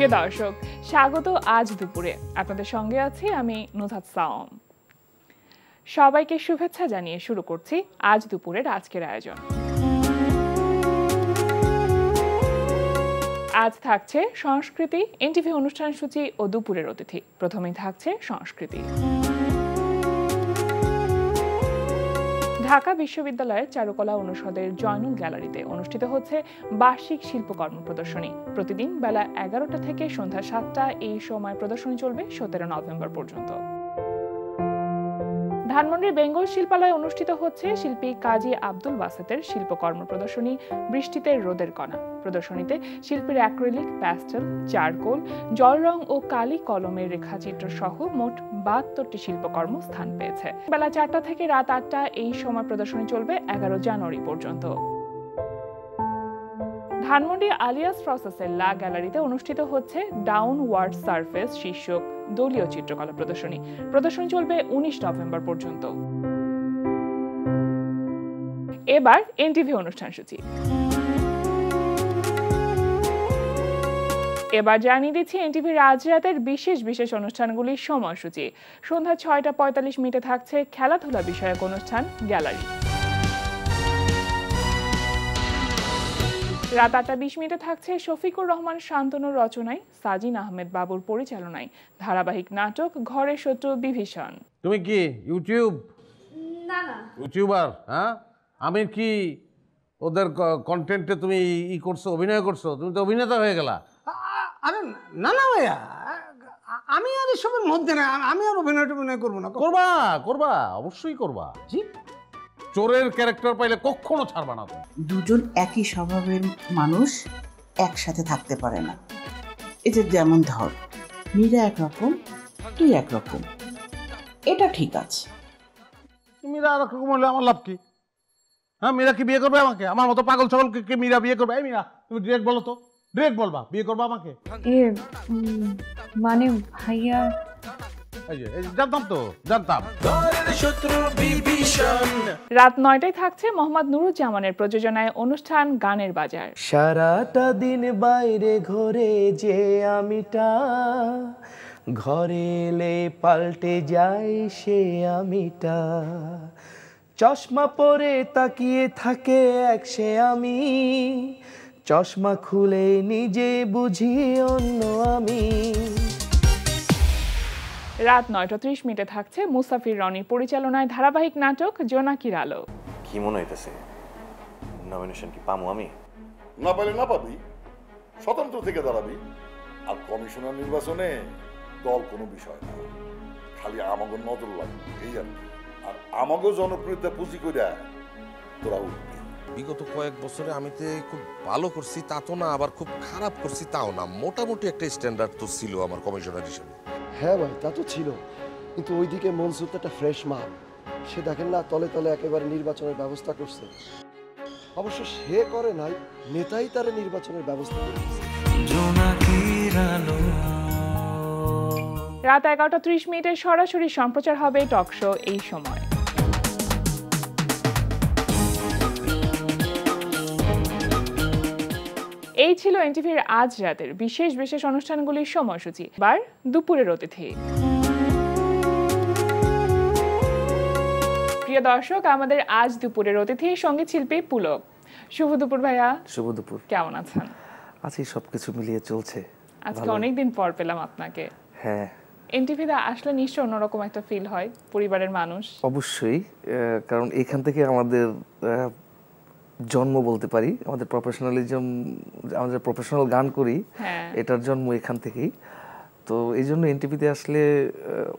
প্রিয় দর্শক, স্বাগত আজ দুপুরে। আপনাদের সঙ্গে আছি আমি নুজহাত সাওম। সবাইকে শুভেচ্ছা জানিয়ে শুরু করছি আজ দুপুরের আজকের আয়োজন। আজ থাকছে সংস্কৃতি, এনটিভি অনুষ্ঠান সূচি ও দুপুরের অতিথি। প্রথমেই থাকছে সংস্কৃতি। ঢাকা বিশ্ববিদ্যালয়ের চারুকলা অনুষদের জয়নুল গ্যালারিতে অনুষ্ঠিত হচ্ছে বার্ষিক শিল্পকর্ম প্রদর্শনী। প্রতিদিন বেলা 11টা থেকে সন্ধ্যা 7টা এই সময় প্রদর্শনী চলবে 17 নভেম্বর পর্যন্ত। ধানমন্ডির বেঙ্গল শিল্পালয়ে অনুষ্ঠিত হচ্ছে শিল্পী কাজী আব্দুল বাসেতের শিল্পকর্ম প্রদর্শনী বৃষ্টিতে রোদের কণা। প্রদর্শনীতে শিল্পীর অ্যাক্রিলিক, প্যাস্টেল, চারকোল, জল রং ও কালি কলমের রেখাচিত্র সহ মোট 72টি শিল্পকর্ম স্থান পেয়েছে। বেলা 4টা থেকে রাত 8টা এই সময় প্রদর্শনী চলবে 11 জানুয়ারি পর্যন্ত। ধানমন্ডি আলিয়াস প্রসেসের লা গ্যালারিতে অনুষ্ঠিত হচ্ছে ডাউনওয়ার্ড সারফেস শীর্ষক দলীয় চিত্রকলা প্রদর্শনী। প্রদর্শনী চলবে 19 নভেম্বর পর্যন্ত। এবার এনটিভি অনুষ্ঠান সূচি। এবার জানিয়ে দিচ্ছি এনটিভির আজ রাতের বিশেষ বিশেষ অনুষ্ঠানগুলির সময়সূচি। সন্ধ্যা 6টা 45 মিনিটে থাকছে খেলাধুলা বিষয়ক অনুষ্ঠান গ্যালারি। রাত 8টা 20 মিনিটে থাকছে শফিকুর রহমান শান্তনুর রচনায় সাজিন আহমেদ বাবুর পরিচালনায় ধারাবাহিক নাটক ঘরের শত্রু বিভীষণ। তুমি কি ইউটিউবার? হ্যাঁ, আমি কি ওদের কন্টেন্টে তুমি করছো, অভিনয় করছো? তুমি তো অভিনেতা হয়ে গেলা। আরে না না ভাইয়া, আমি আর এসবের মধ্যে না। আমি আর অভিনয় করবো না। করবা অবশ্যই করবা। জি, চোরের ক্যারেক্টার পাইলে কখনো ছাড়বা না। দুজন একই স্বভাবের মানুষ একসাথে থাকতে পারে না। এই যে যেমন ধর, মীরা একরকম, তুই একরকম, এটা ঠিক আছে। মীরা আর রকম হলে আমার লাভ কি? হ্যাঁ, মীরা কি বিয়ে করবে আমাকে? আমার মতো পাগল ছাগলকে মীরা বিয়ে করবে? এই মীরা, তুমি ডিরেক্ট বলো তো, ডিরেক্ট বলবা বিয়ে করবা আমাকে? মানে ভাইয়া, জানতাম। রাত 9টায় থাকছে মোহাম্মদ নুরুজ্জামানের প্রযোজনায় অনুষ্ঠান গানের বাজার। সারাটা দিন বাইরে ঘরে যে আমিটা, ঘরে এলে পাল্টে যায় সে আমিটা। চশমা পরে তাকিয়ে থাকে এক সে আমি, চশমা খুলে নিজে বুঝি অন্য আমি। রাত 9টা 30 মিনিটে থাকছে মুসাফির রনির পরিচালনায় ধারাবাহিক নাটক জোনাকির আলো। কি মনে হইতেছে, নমিনেশন কি পামু? আমি না পাইলে না পাবি, স্বতন্ত্র থেকে দাঁড়াবি। আর কমিশনার নির্বাচনে দল কোনো বিষয় না, খালি আমাকে নজর লাগবে এই আর কি। আর আমাকে জনপ্রিয়তা পুঁজি করে তোরা উঠবি। বিগত কয়েক বছরে আমি তো খুব ভালো করছি তা তো না, আবার খুব খারাপ করছি তাও না। মোটামুটি একটা স্ট্যান্ডার্ড তো ছিল আমার কমিশনার হিসেবে। হ্যাঁ ভাই, তা তো ছিল, কিন্তু ওইদিকে মনসুর তো একটা ফ্রেশ মাল। সে দেখেন না তলে তলে একেবারে নির্বাচনের ব্যবস্থা করছে। অবশ্য সে করে নাই, নেতাই তার নির্বাচনের ব্যবস্থা করেছে। রাত 11টা 30 মিনিটে সরাসরি সম্প্রচার হবে টক শো এই সময়। এই ছিল এনটিভির আজ রাতের বিশেষ বিশেষ অনুষ্ঠানগুলির সময়সূচি। এবার দুপুরের অতিথি। প্রিয় দর্শক, আমাদের আজ দুপুরের অতিথি সঙ্গীত শিল্পী পুলক। শুভ দুপুর ভাইয়া। শুভ দুপুর। কেমন আছেন? আছি, সবকিছু মিলিয়ে চলছে। আজকে অনেকদিন পর পেলাম আপনাকে। হ্যাঁ, এনটিভিতে আসলে নিশ্চয় অন্যরকম একটা ফিল হয়, পরিবারের মানুষ। অবশ্যই, কারণ এখান থেকে আমাদের জন্ম বলতে পারি। আমাদের প্রফেশনালিজম, আমাদের প্রফেশনাল গান করি, এটার জন্ম এখান থেকেই। তো এই জন্য এনটিভিতে আসলে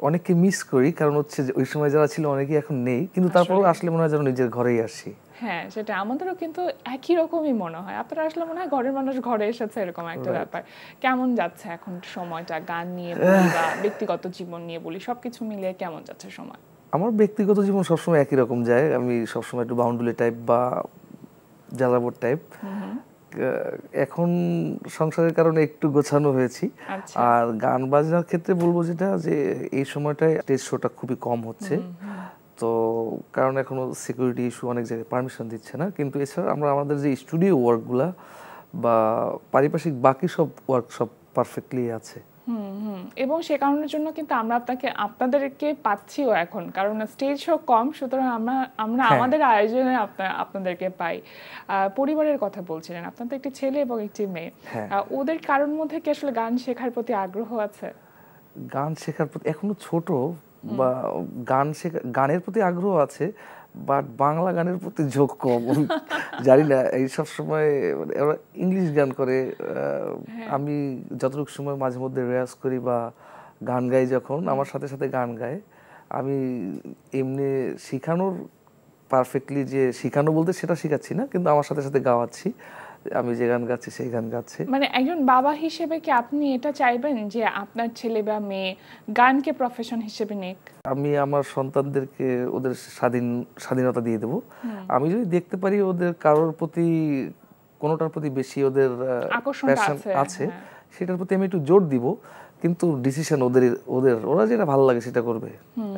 অনেককে মিস করি, কারণ হচ্ছে ওই সময় যারা ছিল অনেকেই এখন নেই, কিন্তু তারপরেও আসলে মনে হয় যেন নিজের ঘরেই আসি। হ্যাঁ, সেটা আমাদেরও কিন্তু একই রকমই মনে হয়। আপনারা আসলে মনে হয় ঘরের মানুষ ঘরে এসেছে, এরকম একটা ব্যাপার। কেমন যাচ্ছে এখন সময়টা? গান নিয়ে বলি বা ব্যক্তিগত জীবন নিয়ে বলি, সবকিছু মিলিয়ে কেমন যাচ্ছে সময়? আমার ব্যক্তিগত জীবন সবসময় একই রকম যায়। আমি সবসময় একটু বাউন্ডুলি টাইপ বা জ্বালাবোর টাইপ। এখন সংসারের কারণে একটু গোছানো হয়েছি। আর গান বাজনার ক্ষেত্রে বলবো যেটা, যে এই সময়টায় স্টেজ শোটা খুবই কম হচ্ছে। তো কারণ এখনো সিকিউরিটি ইস্যু, অনেক জায়গায় পারমিশন দিচ্ছে না। কিন্তু এছাড়া আমরা আমাদের যে স্টুডিও ওয়ার্কগুলা বা পারিপার্শ্বিক বাকি সব ওয়ার্ক সব পারফেক্টলি আছে। এবং সে কারণের জন্য কিন্তু আমরা আপনাদেরকে পাচ্ছিও এখন, কারণ স্টেজ শো কম, সুতরাং আমরা আমাদের আয়োজনে আপনাদেরকে পাই। পরিবারের কথা বলছিলেন, আপনার তো একটি ছেলে এবং একটি মেয়ে, ওদের কারোর মধ্যে কি আসলে গান শেখার প্রতি আগ্রহ আছে? গান শেখার প্রতি এখনো ছোট, বা গানের প্রতি আগ্রহ আছে, বাট বাংলা গানের প্রতি ঝোঁক কম। জানি না, এই সব সময় ওরা ইংলিশ গান করে। আমি যতটুকু সময় মাঝে মধ্যে রেয়াজ করি বা গান গাই, যখন আমার সাথে সাথে গান গায়, আমি এমনি শিখানোর পারফেক্টলি যে শিখানো বলতে সেটা শিখাচ্ছি না, কিন্তু আমার সাথে সাথে গাওয়াচ্ছি, আমি যে গান গাচ্ছি সেই গান গাচ্ছে। মানে একজন বাবা হিসেবে কি আপনি এটা চাইবেন যে আপনার ছেলে বা মেয়ে গানকে প্রফেশন হিসেবে নিক? আমি আমার সন্তানদেরকে ওদের স্বাধীনতা দিয়ে দেব। আমি যদি দেখতে পারি ওদের কারোর প্রতি, কোনোটার প্রতি বেশি ওদের প্যাশন আছে, সেটার প্রতি আমি একটু জোর দিব, কিন্তু ডিসিশন ওরা যেটা ভালো লাগে সেটা করবে।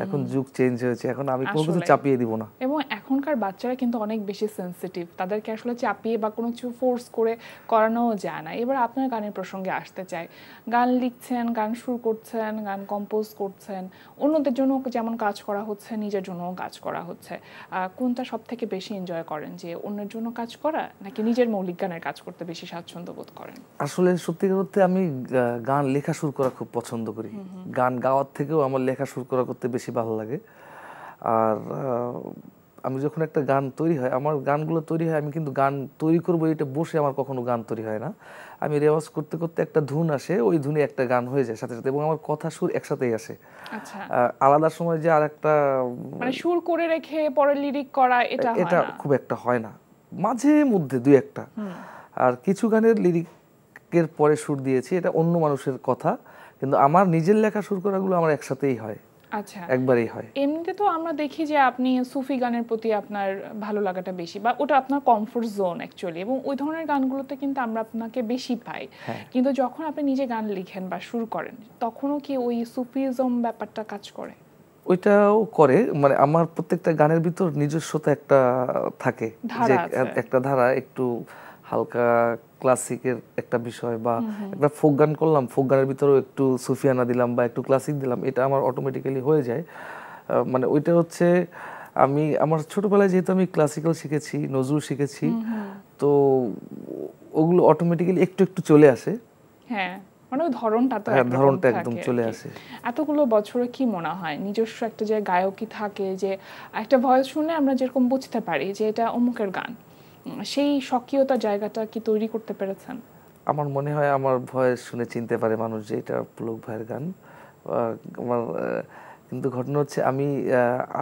এখন যুগ চেঞ্জ হয়েছে, এখন আমি কোনো কিছু চাপিয়ে দিব না। এবং এখনকার বাচ্চারা কিন্তু অনেক বেশি সেনসিটিভ, তাদেরকে আসলে চাপিয়ে বা কোনো কিছু ফোর্স করে করানোও যায় না। এবার আপনার গানের প্রসঙ্গে আসতে চাই। গান লিখছেন, গান সুর করছেন, গান কম্পোজ করছেন, অন্যদের জন্য যেমন কাজ করা হচ্ছে, নিজের জন্যও কাজ করা হচ্ছে। কোনটা সব থেকে বেশি এনজয় করেন, যে অন্যের জন্য কাজ করা নাকি নিজের মৌলিক গানের কাজ করতে বেশি স্বাচ্ছন্দ্য বোধ করেন? আসলে সত্যিকার অর্থে আমি গান লেখা সুর করা খুব পছন্দ করি। গান গাওয়ার থেকেও আমার লেখা সুর করা করতে বেশি ভালো লাগে। আর আমি যখন একটা গান তৈরি হয়, আমার গানগুলো তৈরি হয়, আমি কিন্তু গান তৈরি করবো এটা বসে আমার কখনো গান তৈরি হয় না। আমি রেওয়াজ করতে করতে একটা ধুন আসে, ওই ধুনে একটা গান হয়ে যায় সাথে সাথে, এবং আমার কথা সুর একসাথেই আসে। আলাদা সময় যে আর একটা মানে সুর করে রেখে পরে লিরিক করা, এটা খুব একটা হয় না, মাঝে মধ্যে দুই একটা। আর কিছু গানের লিরিকের পরে সুর দিয়েছি, এটা অন্য মানুষের কথা, কিন্তু আমার নিজের লেখা সুর করাগুলো আমার একসাথেই হয়। আচ্ছা, একবারই হয়। এমনিতে তো আমরা দেখি যে আপনি সুফি গানের প্রতি আপনার ভালো লাগাটা বেশি, বা ওটা আপনার কমফোর্ট জোন অ্যাকচুয়ালি, এবং ওই ধরনের গানগুলোতে কিন্তু আমরা আপনাকে বেশি পাই। কিন্তু যখন আপনি নিজে গান লিখেন বা সুর করেন, তখনও কি ওই সুফিজম ব্যাপারটা কাজ করে? ওইটাও করে, মানে আমার প্রত্যেকটা গানের ভিতর নিজস্বতা একটা থাকে, যে একটা ধারা, একটু হালকা ক্লাসিকের একটা বিষয়, বা একটা ফোক গান করলাম, ফোক গানের ভিতরেও একটু সুফিয়ানা দিলাম বা একটু ক্লাসিক দিলাম, এটা আমার অটোমেটিক্যালি হয়ে যায়। মানে ওইটা হচ্ছে, আমি আমার ছোটবেলায় যেহেতু আমি ক্লাসিক্যাল শিখেছি, নজরুল শিখেছি, তো ওগুলো অটোমেটিক্যালি একটু একটু চলে আসে। হ্যাঁ, মানে ধরনটা একদম চলে আসে। এতগুলো বছরে কি মনে হয় নিজস্ব একটা যে গায়কই থাকে, যে একটা ভয়েস শুনে আমরা যেরকম বুঝতে পারি যে এটা অমুকের গান, সেই স্বকীয়তা জায়গাটা কি তৈরি করতে পেরেছেন? আমার মনে হয় আমার ভয়েস শুনে চিনতে পারে মানুষ যে এটা পুলক ভাইয়ের গান। আমার কিন্তু ঘটনা হচ্ছে, আমি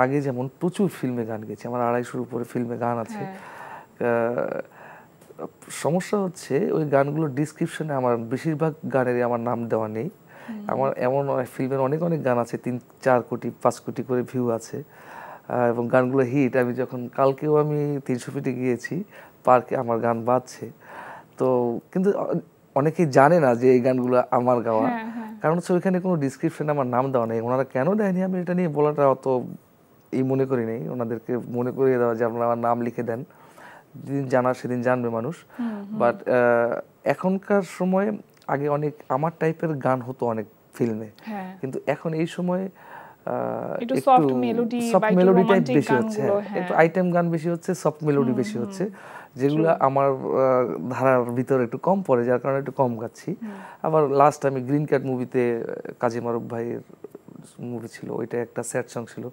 আগে যেমন প্রচুর ফিল্মে গান গেছি, আমার 250-র উপরে ফিল্মে গান আছে। সমস্যা হচ্ছে ওই গানগুলোর ডিসক্রিপশনে আমার বেশিরভাগ গানেরই আমার নাম দেওয়া নেই। আমার এমন ফিল্মের অনেক অনেক গান আছে, 3-4 কোটি 5 কোটি করে ভিউ আছে, এবং গানগুলো হিট। আমি যখন কালকেও আমি 300 ফিটে গিয়েছি, পার্কে আমার গান বাজছে, তো কিন্তু অনেকেই জানে না যে এই গানগুলো আমার গাওয়া, কারণ হচ্ছে ওইখানে কোনো ডিসক্রিপশনে আমার নাম দেওয়া নেই। ওনারা কেন দেয়নি আমি এটা নিয়ে বলাটা অত মনে করি নেই, ওনাদেরকে মনে করিয়ে দেওয়া যে আপনারা আমার নাম লিখে দেন, যেদিন জানার সেদিন জানবে মানুষ। বাট এখনকার সময়ে, আগে অনেক আমার টাইপের গান হতো অনেক ফিল্মে, কিন্তু এখন এই সময়ে একটু সফট মেলোডি টাইপ বেশি হচ্ছে, একটু আইটেম গান বেশি হচ্ছে, সফট মেলোডি বেশি হচ্ছে, যেগুলো আমার ধারার ভিতরে একটু কম পড়ে, যার কারণে একটু কম গাচ্ছি। আবার লাস্ট আমি গ্রিন কার্ড মুভিতে, কাজী মারুফ ভাইয়ের মুভি ছিল, ওইটা একটা স্যাড সং ছিল।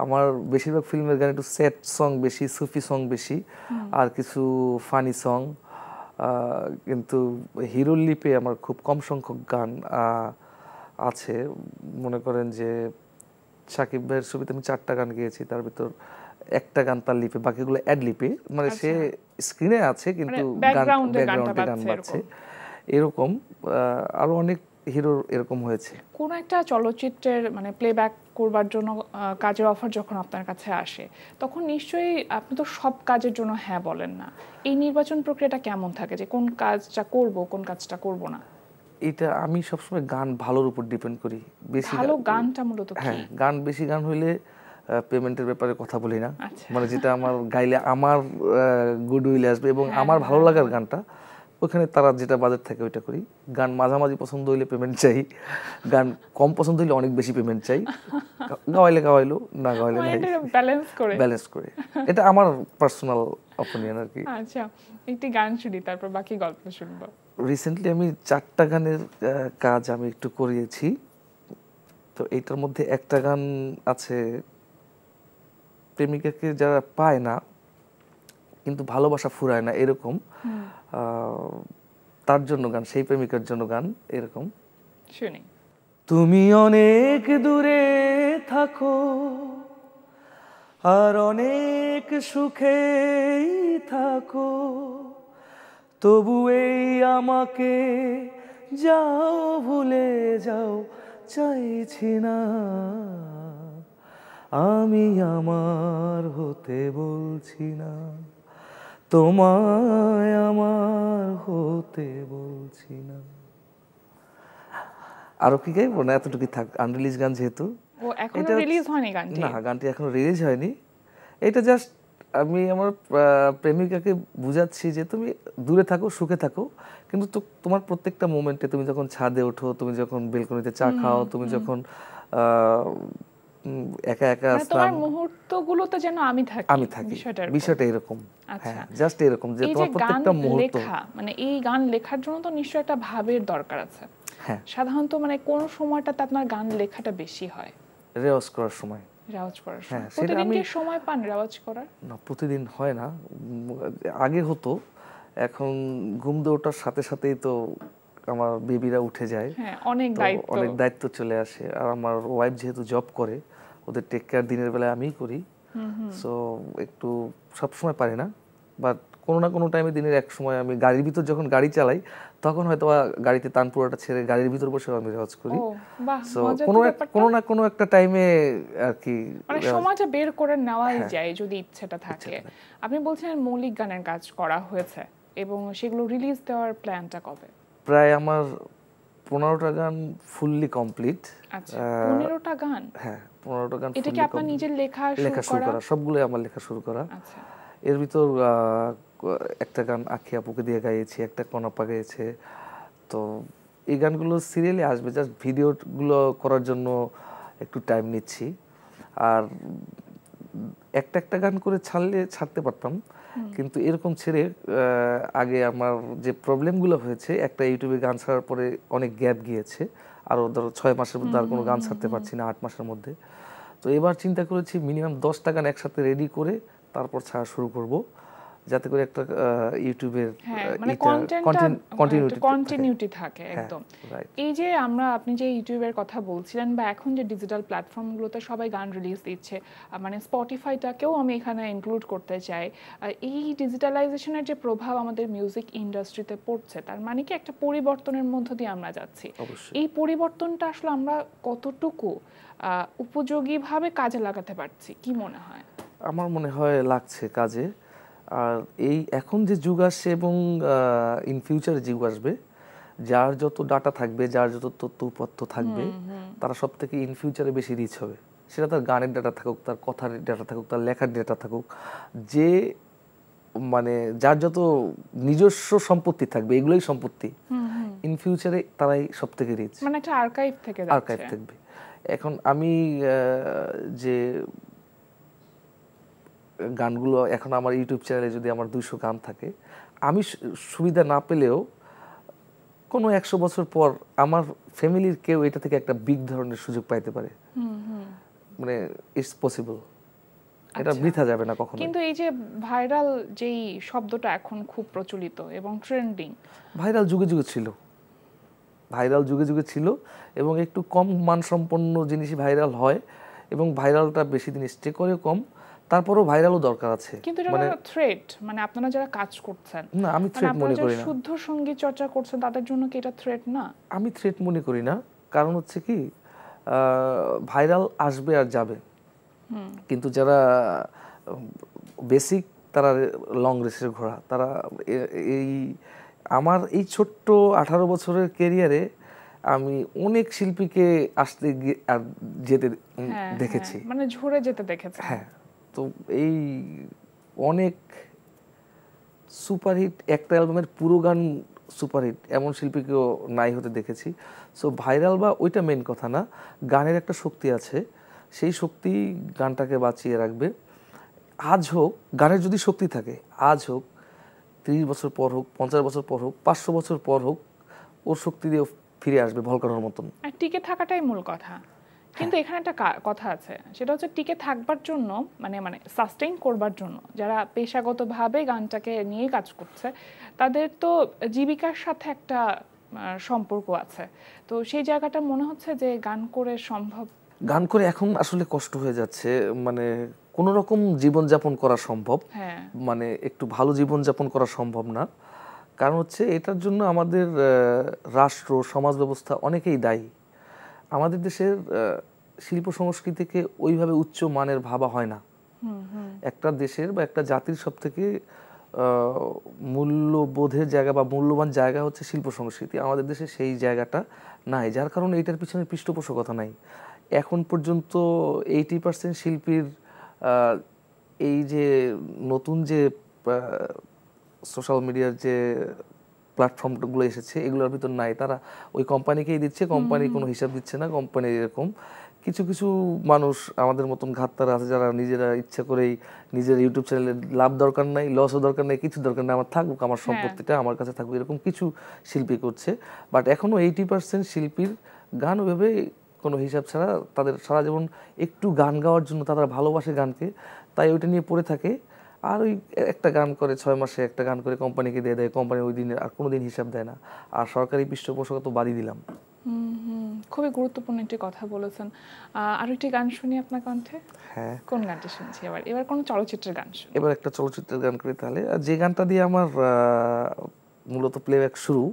আমার বেশিরভাগ ফিল্মের গান একটু স্যাড সং বেশি, সুফি সং বেশি, আর কিছু ফানি সং। কিন্তু হিরোর লিপে আমার খুব কম সংখ্যক গান আছে। মনে করেন যে সাকিব ভাইয়ের ছবিতে আমি 4টা গান গেয়েছি, তার ভিতর একটা গান তার লিপে, বাকিগুলো অ্যাড লিপে, মানে সে স্ক্রিনে আছে কিন্তু ব্যাকগ্রাউন্ডে গান বাজছে, এরকম। আরো অনেক হিরোর এরকম হয়েছে। কোন একটা চলচ্চিত্রের মানে প্লেব্যাক করবার জন্য কাজের অফার যখন আপনার কাছে আসে, তখন নিশ্চয়ই আপনি তো সব কাজের জন্য হ্যাঁ বলেন না। এই নির্বাচন প্রক্রিয়াটা কেমন থাকে, যে কোন কাজটা করব, কোন কাজটা করব না? এটা আমি সবসময় গান ভালোর উপর ডিপেন্ড করি বেশি। ভালো গানটা মূলত কি? হ্যাঁ, গান বেশি গান হইলে পেমেন্টের ব্যাপারে কথা বলি না, মানে যেটা আমার গাইলে আমার গুড উইল আসবে এবং আমার ভালো লাগার গানটা, ওখানে তারা যেটা বাজেট থাকে ওইটা করি। গান মাঝামাঝি পছন্দ হইলে পেমেন্ট চাই, গান কম পছন্দ হইলে অনেক বেশি পেমেন্ট চাই, গাওয়াইলে গাওয়াইলো, না গাওয়াইলে নাই, ব্যালেন্স করে। এটা আমার পার্সোনাল অপিনিয়ন আর কি। আচ্ছা, একটি গান শুনি, তারপর বাকি গল্প শুনবো। রিসেন্টলি আমি 4টা গানের কাজ আমি একটু করিয়েছি। তো এইটার মধ্যে একটা গান আছে প্রেমিকাকে যারা পায় না কিন্তু ভালোবাসা ফুরায় না এরকম, তার জন্য গান, সেই প্রেমিকার জন্য গান এরকম। শুনি। তুমি অনেক দূরে থাকো আর অনেক সুখেই থাকো, তবু এই আমাকে যাও ভুলে যাও চাইছি না, আমি আমার হতে বলছি না, তোমায় আমার হতে বলছি না। আরো কি গাইবো না, এতটুকু থাক, আনরিলিজ গান যেহেতু। ও এখনো রিলিজ হয়নি গানটি? না, গানটি এখনো রিলিজ হয়নি। এটা জাস্ট আমি আমার প্রেমিকাকে বুঝাচ্ছি যে তুমি দূরে থাকো, সুখে থাকো, কিন্তু তোমার প্রত্যেকটা মোমেন্টে, তুমি যখন ছাদে ওঠো, তুমি যখন বেলকনিতে চা খাও, তুমি যখন একা একা তোমার মুহূর্তগুলোতে যেন আমি থাকি, বিষয়টা এরকম। হ্যাঁ, জাস্ট এরকম যে তোমার প্রত্যেকটা মুহূর্ত, মানে এই গান লেখার জন্য তো নিশ্চয়ই একটা ভাবের দরকার আছে। হ্যাঁ, সাধারণত মানে কোন সময়টাতে আপনার গান লেখাটা বেশি হয়? রেওয়াজ করার সময়। হ্যাঁ, প্রতিদিন কি সময় পান রেওয়াজ করার? না, প্রতিদিন হয় না, আগে হতো। এখন ঘুম দিয়ে ওঠার সাথে সাথেই তো আমার বেবিরা উঠে যায়, অনেক দায়িত্ব চলে আসে। আর আমার ওয়াইফ যেহেতু জব করে, ওদের টেক কেয়ার দিনের বেলায় আমিই করি। সো একটু সবসময় পারি না, বাট কোনো না কোনো টাইমে দিনের এক সময় আমি গাড়ির ভিতর যখন গাড়ি চালাই, তখন হয়তো গাড়িতে তানপুরাটা ছেড়ে গাড়ির ভিতর বসে আমি রেওয়াজ করি। সো কোনো না কোনো একটা টাইমে আর কি মানে সময়টা বের করে নেওয়াই যায় যদি ইচ্ছেটা থাকে। আপনি বলছেন মৌলিক গানের কাজ করা হয়েছে এবং সেগুলো রিলিজ দেওয়ার প্ল্যানটা কবে? প্রায় আমার 15টা গান ফুললি কমপ্লিট। আচ্ছা, 15টা গান? হ্যাঁ, 15টা গান। এটা কি আপনার নিজের লেখা শুরু করা? সবগুলোই আমার লেখা শুরু করা। আচ্ছা, এর ভিতর একটা গান আখি আপুকে দিয়ে গাইয়েছি, একটা কনাপা গেয়েছে। তো এই গানগুলো সিরিয়ালি আসবে, জাস্ট ভিডিওগুলো করার জন্য একটু টাইম নিচ্ছি। আর একটা গান করে ছাড়তে পারতাম, কিন্তু এরকম ছেড়ে আগে আমার যে প্রবলেমগুলো হয়েছে, একটা ইউটিউবে গান ছাড়ার পরে অনেক গ্যাপ গিয়েছে, আর ধরো 6 মাসের মধ্যে আর কোনো গান ছাড়তে পারছি না, 8 মাসের মধ্যে। তো এবার চিন্তা করেছি মিনিমাম 10টা গান একসাথে রেডি করে তারপর ছাড়া শুরু করব, যাতে করে একটা ইউটিউবের কন্টিনিউটি থাকে একদম। এই যে আপনি যে ইউটিউবের কথা বলছিলেন, বা এখন যে ডিজিটাল প্ল্যাটফর্মগুলোতে সবাই গান রিলিজ দিচ্ছে, মানে স্পটিফাইটাকেও আমি এখানে ইনক্লুড করতে চাই, এই ডিজিটালাইজেশনের যে প্রভাব আমাদের মিউজিক ইন্ডাস্ট্রিতে পড়ছে, তার মানে কি একটা পরিবর্তনের মধ্য দিয়ে আমরা যাচ্ছি। এই পরিবর্তনটা আসলে আমরা কতটুকু উপযোগীভাবে কাজে লাগাতে পারছি, কি মনে হয়? আমার মনে হয় লাগছে কাজে। আর এই এখন যে যুগ আসছে এবং ইন ফিউচারে যুগ আসবে, যার যত ডাটা থাকবে, যার যত তথ্য উপাত্ত থাকবে, তারা সব থেকে ইন ফিউচারে বেশি রিচ হবে। সেটা তার গানের ডাটা থাকুক, তার কথার ডাটা থাকুক, তার লেখার ডাটা থাকুক, যে মানে যার যত নিজস্ব সম্পত্তি থাকবে, এগুলোই সম্পত্তি। ইন ফিউচারে তারাই সব থেকে রিচ, মানে একটা আর্কাইভ থাকবে। এখন আমি যে গানগুলো এখন আমার ইউটিউব চ্যানেলে যদি আমার 200 গান থাকে, আমি সুবিধা না পেলেও কোনো 100 বছর পর আমার ফ্যামিলির কেউ এটা থেকে একটা বিগ ধরনের সুযোগ পাইতে পারে। মানে ইটস পসিবল, এটা বৃথা যাবে না কখনো। কিন্তু এই যে ভাইরাল যেই শব্দটা এখন খুব প্রচলিত এবং ট্রেন্ডিং, ভাইরাল যুগে যুগে ছিল এবং একটু কম মানসম্পন্ন জিনিসই ভাইরাল হয়, এবং ভাইরালটা বেশি দিন স্টে করে কম, তারপরও ভাইরালও দরকার আছে। কিন্তু এটা মানে থ্রেট, মানে আপনারা যারা কাজ করছেন, না আমি থ্রেট মনে করি না, শুদ্ধ সঙ্গীত চর্চা করছেন, তাদের জন্য কি এটা থ্রেট না? আমি থ্রেট মনে করি না। কারণ হচ্ছে কি, ভাইরাল আসবে আর যাবে, কিন্তু যারা বেসিক, তারা লং রেসের ঘোড়া। তারা আমার এই ছোট্ট 18 বছরের ক্যারিয়ারে আমি অনেক শিল্পীকে আসতে আর যেতে দেখেছি, মানে ঝরে যেতে দেখেছি। হ্যাঁ, তো এই অনেক সুপারহিট একটা অ্যালবামের পুরো গান সুপারহিট এমন শিল্পীকেও নাই হতে দেখেছি। সো ভাইরাল বা ওইটা মেন কথা না, গানের একটা শক্তি আছে, সেই শক্তি গানটাকে বাঁচিয়ে রাখবে। আজ হোক, গানের যদি শক্তি থাকে, আজ হোক, 30 বছর পর হোক, 50 বছর পর হোক, 500 বছর পর হোক, ওর শক্তি দিয়ে ফিরে আসবে ভলকানোর মতন। আর টিকে থাকাটাই মূল কথা। কিন্তু এখানে একটা কথা আছে, সেটা হচ্ছে টিকে থাকবার জন্য মানে সাস্টেইন করবার জন্য যারা পেশাগতভাবে গানটাকে নিয়ে কাজ করছে, তাদের তো জীবিকার সাথে একটা সম্পর্ক আছে। তো সেই জায়গাটা মনে হচ্ছে যে গান করে সম্ভব। গান করে এখন আসলে কষ্ট হয়ে যাচ্ছে, মানে কোনো রকম জীবনযাপন করা সম্ভব, মানে একটু ভালো জীবনযাপন করা সম্ভব না। কারণ হচ্ছে এটার জন্য আমাদের রাষ্ট্র সমাজ ব্যবস্থা অনেকেই দায়ী। আমাদের দেশের শিল্প সংস্কৃতিকে ওইভাবে উচ্চ মানের ভাবা হয় না। একটা দেশের বা একটা জাতির সব থেকে মূল্যবোধের জায়গা বা মূল্যবান জায়গা হচ্ছে শিল্প সংস্কৃতি। আমাদের দেশে সেই জায়গাটা নাই, যার কারণে এটার পিছনে পৃষ্ঠপোষকতা নাই। এখন পর্যন্ত 80% শিল্পীর এই যে নতুন যে সোশ্যাল মিডিয়ার যে প্ল্যাটফর্মগুলো এসেছে এগুলোর ভিতর নাই। তারা ওই কোম্পানিকেই দিচ্ছে, কোম্পানি কোনো হিসাব দিচ্ছে না, কোম্পানি এরকম। কিছু কিছু মানুষ আমাদের মতন ঘাটতারা আছে যারা নিজেরা ইচ্ছা করেই নিজের ইউটিউব চ্যানেলে লাভ দরকার নাই, লসও দরকার নাই, কিছু দরকার নেই, আমার থাকুক, আমার সম্পত্তিটা আমার কাছে থাকুক, এরকম কিছু শিল্পী করছে। বাট এখনও 80% শিল্পীর গান ওইভাবে কোনো হিসাব ছাড়া তাদের সারা জীবন একটু গান গাওয়ার জন্য তারা ভালোবাসে গানকে, তাই ওইটা নিয়ে পড়ে থাকে। আর ওই একটা গান করে 6 মাসে একটা গান করে কোম্পানিকে দিয়ে দেয়, কোম্পানি ওই দিনের আর কোনো দিন হিসাব দেয় না। আর সরকারি পৃষ্ঠপোষকতা তো বাদই দিলাম। খুবই গুরুত্বপূর্ণ একটি কথা বলেছেন। আর একটি গান শুনি আপনার কণ্ঠে। হ্যাঁ, কোন গানটা শুনছি এবার কোন চলচ্চিত্রের গান শুনি? এবার একটা চলচ্চিত্রের গান করি তাহলে। যে গানটা দিয়ে আমার মূলত প্লেব্যাক শুরু,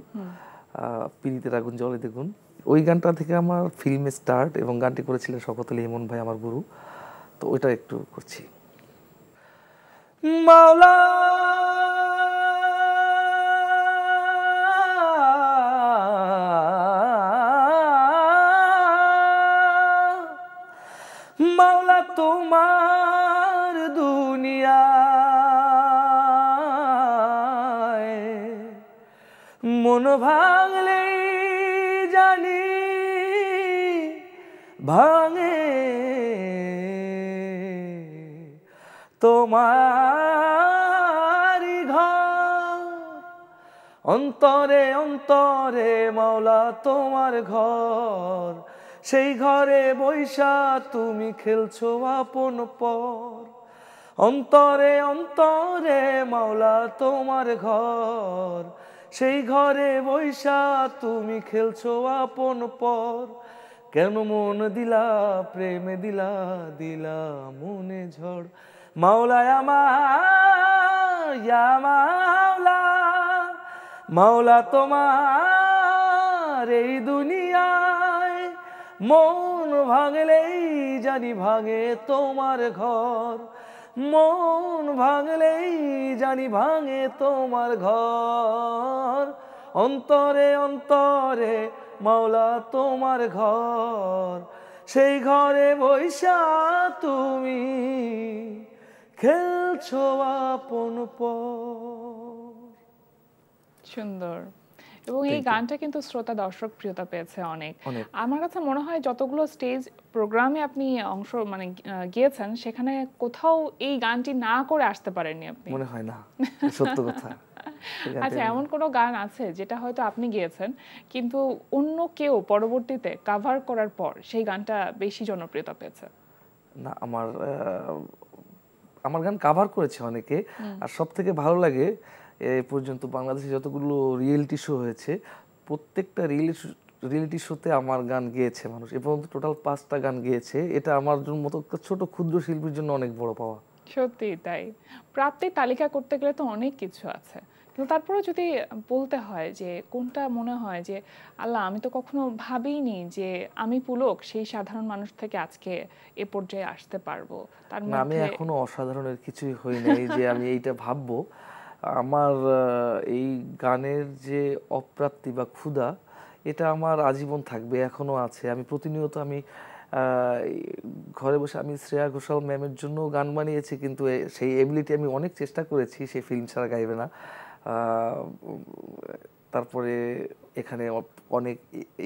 পিরিতের আগুন জ্বলে দেখুন, ওই গানটা থেকে আমার ফিল্মে স্টার্ট, এবং গানটি করেছিলেন শওকত আলী ইমন ভাই, আমার গুরু। তো ওইটা একটু করছি। মাওলা মাওলা তোমার দুনিয়ায় মন ভাঙলে জানি ভাঙে তোমার ঘর, অন্তরে অন্তরে মাওলা তোমার ঘর, সেই ঘরে বৈশা তুমি খেলছো আপন পর। অন্তরে অন্তরে মাওলা তোমার ঘর, সেই ঘরে বৈশা তুমি খেলছো আপন পর। কেন মন দিলা প্রেমে দিলা দিলা মনে ঝড়। মাওলা আমার ইয়া মাওলা, মাওলা তোমার এই দুনিয়ায় মন ভাঙলেই জানি ভাঙে তোমার ঘর, মন ভাঙলেই জানি ভাঙে তোমার ঘর। অন্তরে অন্তরে মাওলা তোমার ঘর, সেই ঘরে বৈশা তুমি খেলছো আপন পর। সুন্দর। এবং এই গানটা কিন্তু শ্রোতা দর্শক প্রিয়তা পেয়েছে অনেক। আমার কাছে মনে হয় যতগুলো স্টেজ প্রোগ্রামে আপনি অংশ গিয়েছেন সেখানে কোথাও এই গানটি না করে আসতে পারেননি আপনি, মনে হয় না, সত্য কথা। আচ্ছা, এমন কোনো গান আছে যেটা হয়তো আপনি গিয়েছেন কিন্তু অন্য কেউ পরবর্তীতে কভার করার পর সেই গানটা বেশি জনপ্রিয়তা পেয়েছে? না, আমার গান কভার করেছে অনেকে। আর সব থেকে ভালো লাগে এই পর্যন্ত বাংলাদেশে যতগুলো রিয়েলিটি শো হয়েছে প্রত্যেকটা রিয়েলিটি শোতে আমার গান গেয়েছে মানুষ, এবং টোটাল 5টা গান গেয়েছে। এটা আমার মতো ছোট ক্ষুদ্র শিল্পীর জন্য অনেক বড় পাওয়া। সত্যি তাই। প্রাপ্তির তালিকা করতে গেলে তো অনেক কিছু আছে, কিন্তু তারপরে যদি বলতে হয় যে কোনটা মনে হয় যে আল্লাহ আমি তো কখনো ভাবিনি যে আমি পুলক সেই সাধারণ মানুষ থেকে আজকে এ পর্যায়ে আসতে পারবো, তার মধ্যে আমি এখনো অসাধারণের কিছুই হই নাই যে আমি এইটা ভাববো। আমার এই গানের যে অপ্রাপ্তি বা ক্ষুধা, এটা আমার আজীবন থাকবে, এখনো আছে। আমি প্রতিনিয়ত ঘরে বসে আমি শ্রেয়া ঘোষাল ম্যামের জন্য গান বানিয়েছি, কিন্তু সেই এবিলিটি আমি অনেক চেষ্টা করেছি, সে ফিল্ম ছাড়া গাইবে না। তারপরে এখানে অনেক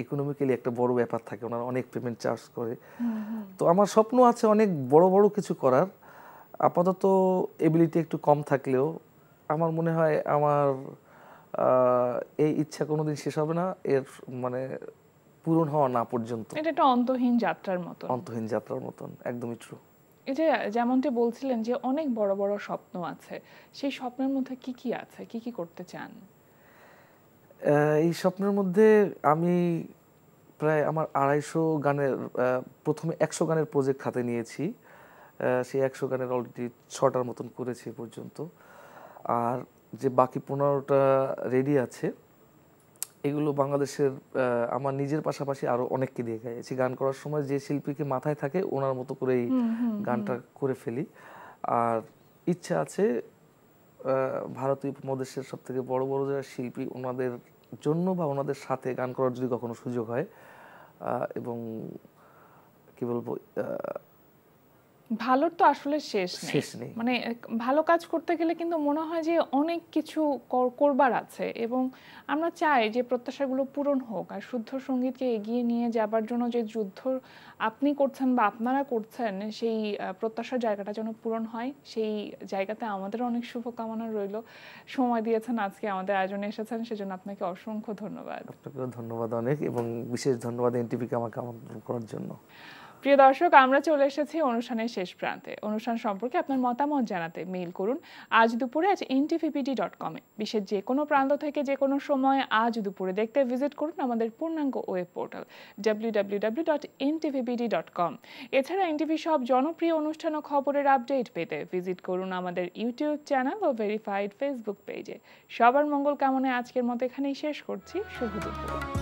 ইকোনমিক্যালি একটা বড় ব্যাপার থাকে, ওনারা অনেক পেমেন্ট চার্জ করে। তো আমার স্বপ্ন আছে অনেক বড় বড় কিছু করার। আপাতত এবিলিটি একটু কম থাকলেও আমার মনে হয় আমার এই ইচ্ছা কোনোদিন শেষ হবে না, এর মানে পূরণ হওয়া না পর্যন্ত। এটা একটা অন্তহীন যাত্রার মতো। অন্তহীন যাত্রার মতন, একদমই ট্রু। এই যে যেমনটি বলছিলেন যে অনেক বড় বড় স্বপ্ন আছে, সেই স্বপ্নের মধ্যে কি কি আছে, কি কি করতে চান? এই স্বপ্নের মধ্যে আমি প্রায় আমার 250 গানের প্রথমে 100 গানের প্রজেক্ট হাতে নিয়েছি। সেই 100 গানের অলরেডি 6টার মতন করেছি পর্যন্ত। আর যে বাকি 15টা রেডি আছে, এগুলো বাংলাদেশের আমার নিজের পাশাপাশি আরও অনেককে দিয়ে গাইছি। গান করার সময় যে শিল্পীকে মাথায় থাকে ওনার মতো করেই গানটা করে ফেলি। আর ইচ্ছা আছে ভারতীয় উপমহাদেশের সব থেকে বড় বড় যারা শিল্পী, ওনাদের জন্য বা ওনাদের সাথে গান করার যদি কখনো সুযোগ হয়, এবং কি বলবো, ভালোর তো আসলে শেষ নেই। মানে ভালো কাজ করতে গেলে কিন্তু মনে হয় যে অনেক কিছু করবার আছে, এবং আমরা চাই যে প্রত্যাশাগুলো পূরণ হোক। আর শুদ্ধ সঙ্গীতকে এগিয়ে নিয়ে যাবার জন্য যে যুদ্ধ আপনি করছেন বা আপনারা করছেন, সেই প্রত্যাশার জায়গাটা যেন পূরণ হয়, সেই জায়গাতে আমাদের অনেক শুভকামনা রইল। সময় দিয়েছেন, আজকে আমাদের আয়োজনে এসেছেন, সেজন্য আপনাকে অসংখ্য ধন্যবাদ। আপনাকেও ধন্যবাদ অনেক, এবং বিশেষ ধন্যবাদ এনটিভিকে আমাকে আমন্ত্রণ করার জন্য। প্রিয় দর্শক, আমরা চলে এসেছি অনুষ্ঠানের শেষ প্রান্তে। অনুষ্ঠান সম্পর্কে আপনার মতামত জানাতে মেইল করুন আজ দুপুরে ntv.com এ। বিশ্বের যে কোনো প্রান্ত থেকে যে কোনো সময় আজ দুপুরে দেখতে ভিজিট করুন আমাদের পূর্ণাঙ্গ ওয়েব পোর্টাল www.ntvbd.com। এছাড়া এনটিভি সব জনপ্রিয় অনুষ্ঠান ও খবরের আপডেট পেতে ভিজিট করুন আমাদের ইউটিউব চ্যানেল ও ভেরিফাইড ফেসবুক পেজে। সবার মঙ্গল কামনায় আজকের মতো এখানেই শেষ করছি। শুভ দুপুর।